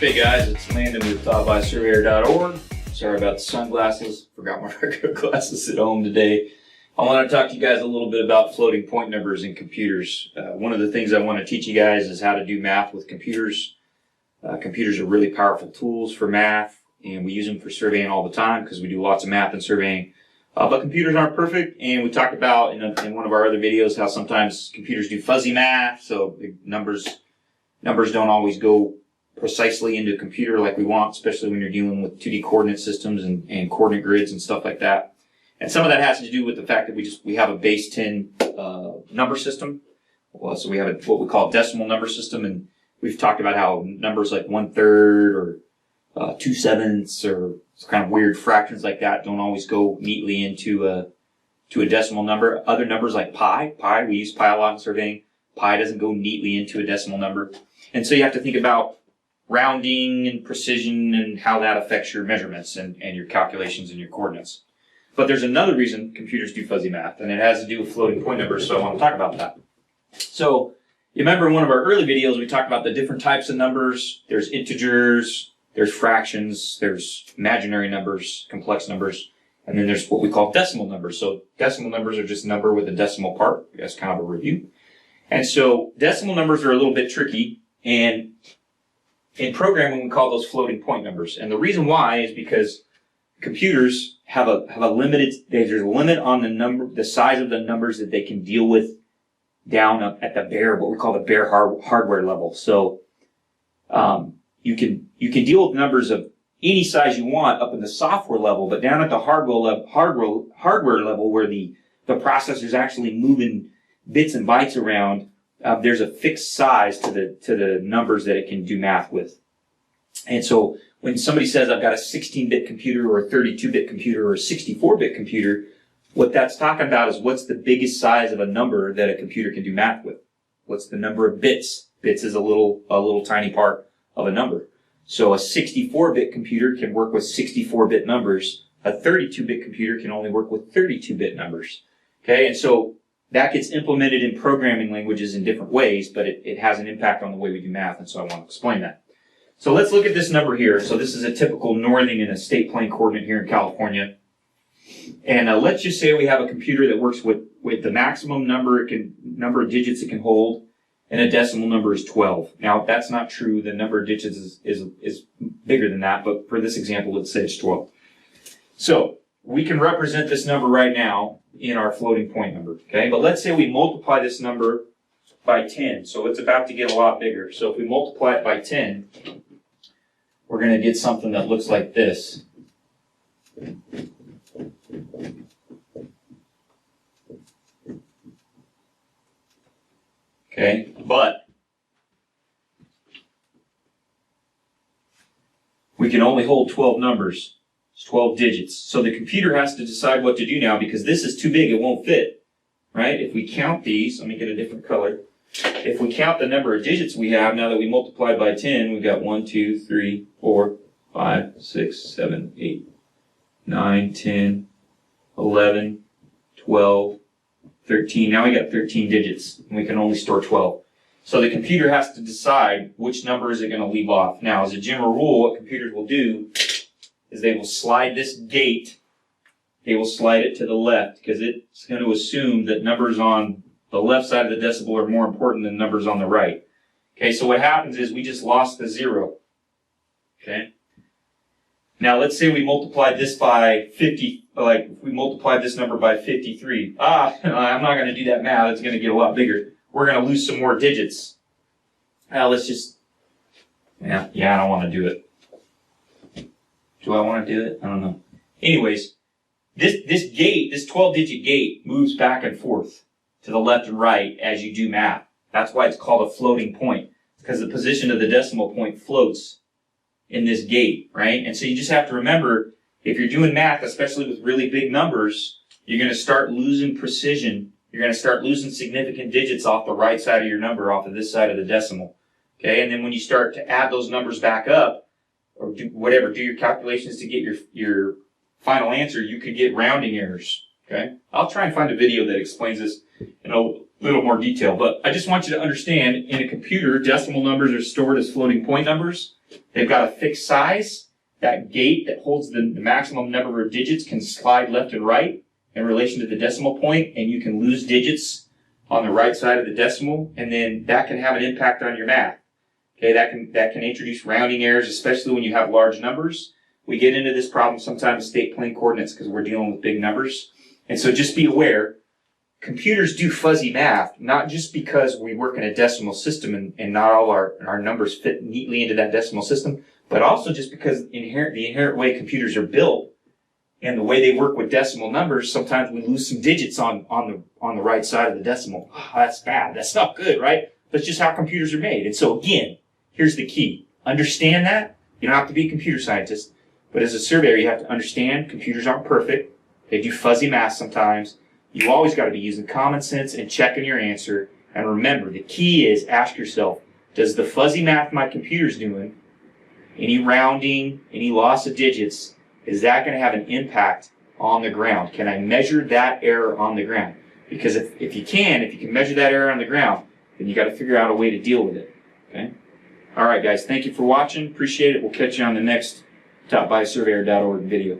Hey guys, it's Landon with TBAS.org. Sorry about the sunglasses. Forgot my regular glasses at home today. I want to talk to you guys a little bit about floating point numbers in computers. One of the things I want to teach you guys is how to do math with computers. Computers are really powerful tools for math, and we use them for surveying all the time because we do lots of math and surveying. But computers aren't perfect, and we talked about in one of our other videos how sometimes computers do fuzzy math, so numbers don't always go precisely into a computer like we want, especially when you're dealing with 2D coordinate systems and coordinate grids and stuff like that. And some of that has to do with the fact that we have a base 10 number system. Well, so we have what we call a decimal number system, and we've talked about how numbers like 1/3 or 2/7 or kind of weird fractions like that don't always go neatly into a decimal number. Other numbers like pi, we use pi a lot in surveying. Pi doesn't go neatly into a decimal number. And so you have to think about rounding and precision and how that affects your measurements and your calculations and your coordinates. But there's another reason computers do fuzzy math, and it has to do with floating point numbers, so I want to talk about that. So you remember in one of our early videos we talked about the different types of numbers. There's integers, there's fractions, there's imaginary numbers, complex numbers, and then there's what we call decimal numbers. So decimal numbers are just a number with a decimal part. That's kind of a review. And so decimal numbers are a little bit tricky, and in programming we call those floating point numbers. And the reason why is because computers have a limited, there's a limit on the size of the numbers that they can deal with down up at the bare, what we call the bare hardware level. So you can deal with numbers of any size you want up in the software level, but down at the hardware level where the processor's actually moving bits and bytes around, there's a fixed size to the numbers that it can do math with. And so when somebody says I've got a 16-bit computer or a 32-bit computer or a 64-bit computer, what that's talking about is what's the biggest size of a number that a computer can do math with. What's the number of bits? Bits is a little tiny part of a number. So a 64-bit computer can work with 64-bit numbers. A 32-bit computer can only work with 32-bit numbers. Okay, and so that gets implemented in programming languages in different ways, but it has an impact on the way we do math, and so I want to explain that. So let's look at this number here. So this is a typical northing in a state plane coordinate here in California. And let's just say we have a computer that works with the maximum number of digits it can hold, and a decimal number is 12. Now, that's not true. The number of digits is bigger than that, but for this example, let's say it's 12. So we can represent this number right now in our floating point number, okay? But let's say we multiply this number by 10, so it's about to get a lot bigger. So if we multiply it by 10, we're going to get something that looks like this. Okay, but we can only hold 12 numbers. It's 12 digits. So the computer has to decide what to do now because this is too big, it won't fit. Right? If we count these, let me get a different color. If we count the number of digits we have, now that we multiplied by 10, we've got 1, 2, 3, 4, 5, 6, 7, 8, 9, 10, 11, 12, 13. Now we got 13 digits, and we can only store 12. So the computer has to decide which number is it going to leave off. Now, as a general rule, what computers will do is they will slide this gate, they will slide it to the left, because it's going to assume that numbers on the left side of the decimal are more important than numbers on the right. Okay, so what happens is we just lost the 0. Okay? Now, let's say we multiplied this by 50, like if we multiplied this number by 53. I'm not going to do that math. It's going to get a lot bigger. We're going to lose some more digits. Let's just, I don't want to do it. Do I want to do it? I don't know. Anyways, this gate, this 12-digit gate, moves back and forth to the left and right as you do math. That's why it's called a floating point, because the position of the decimal point floats in this gate, right? And so you just have to remember, if you're doing math, especially with really big numbers, you're going to start losing precision. You're going to start losing significant digits off the right side of your number, off of this side of the decimal. Okay, and then when you start to add those numbers back up, or do your calculations to get your final answer, you could get rounding errors. Okay, I'll try and find a video that explains this in a little more detail, but I just want you to understand, in a computer, decimal numbers are stored as floating point numbers, They've got a fixed size. That gate that holds the maximum number of digits can slide left and right in relation to the decimal point, and you can lose digits on the right side of the decimal, and then that can have an impact on your math. Okay, that can introduce rounding errors, especially when you have large numbers. We get into this problem sometimes with state plane coordinates because we're dealing with big numbers. And so just be aware, computers do fuzzy math, not just because we work in a decimal system and not all our numbers fit neatly into that decimal system, but also just because the inherent way computers are built and the way they work with decimal numbers, sometimes we lose some digits on the right side of the decimal. Oh, that's bad. That's not good, right? That's just how computers are made. And so again, here's the key. Understand that. You don't have to be a computer scientist, but as a surveyor, you have to understand computers aren't perfect. They do fuzzy math sometimes. You always got to be using common sense and checking your answer. And remember, the key is ask yourself, does the fuzzy math my computer's doing, any rounding, any loss of digits, is that going to have an impact on the ground? Can I measure that error on the ground? Because if you can measure that error on the ground, then you got to figure out a way to deal with it. Okay? All right, guys. Thank you for watching. Appreciate it. We'll catch you on the next topbysurveyor.org video.